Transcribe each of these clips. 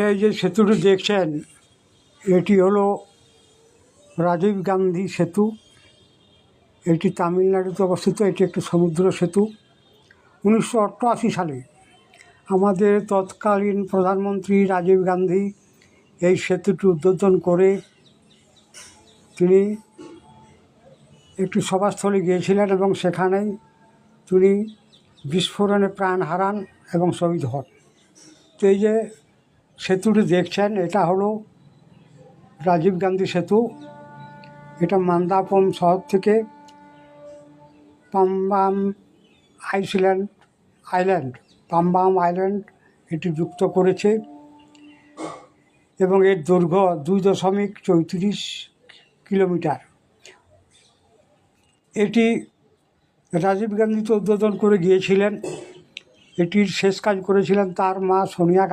এই যে সেতুটি দেখছেন এটি হলো রাজীব গান্ধী সেতু। এটি তামিলনাড়ুতে অবস্থিত। এটি একটি সমুদ্র সেতু। 1988 সালে আমাদের তৎকালীন প্রধানমন্ত্রী রাজীব গান্ধী এই সেতুটি উদ্বোধন করে তিনি একটি সভাস্থলে গিয়েছিলেন এবং সেখানেই তিনি বিস্ফোরণে প্রাণ হারান এবং শহীদ হন। তো এই যে সেতুটি দেখছেন এটা হলো রাজীব গান্ধী সেতু। এটা মান্দাপম শহর থেকে পাম্বাম আইল্যান্ড এটি যুক্ত করেছে এবং এর দৈর্ঘ্য 2.34 কিলোমিটার। এটি রাজীব গান্ধী তো উদ্বোধন করে গিয়েছিলেন। এটির শেষ কাজ করেছিলেন তার মা সোনিয়া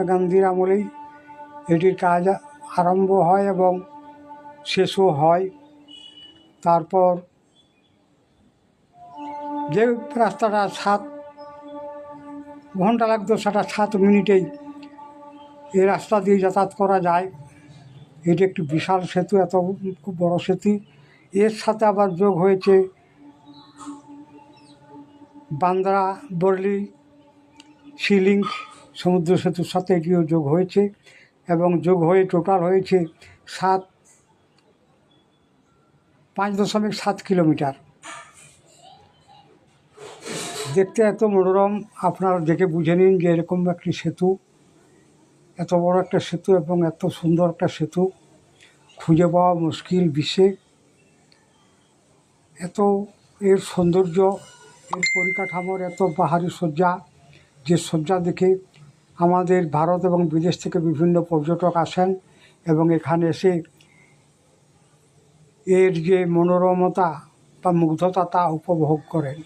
গান্ধীর আমলেই এটির কাজ আরম্ভ হয় এবং শেষও হয়। তারপর যে রাস্তাটা 7 ঘন্টা লাগতো সেটা 7 মিনিটেই এই রাস্তা দিয়ে যাতায়াত করা যায়। এটি একটি বিশাল সেতু, এত খুব বড় সেতু। এর সাথে আবার যোগ হয়েছে বান্দ্রা বর্লি সি লিঙ্ক সমুদ্র সেতুর সাথে এটিও যোগ হয়েছে এবং যোগ হয়ে টোটাল হয়েছে 5.7 কিলোমিটার। দেখতে এত মনোরম, আপনারা দেখে বুঝে নিন যে এরকম একটি সেতু, এত বড় একটা সেতু এবং এত সুন্দর একটা সেতু খুঁজে পাওয়া মুশকিল বিশ্বে। এত এর সৌন্দর্য, এর পরিকাঠামোর এত পাহাড়ি সজ্জা, যে সজ্জা দেখে আমাদের ভারত এবং বিদেশ থেকে বিভিন্ন পর্যটক আসেন এবং এখানে এসে এর যে মনোরমতা বা মুগ্ধতা তা উপভোগ করেন।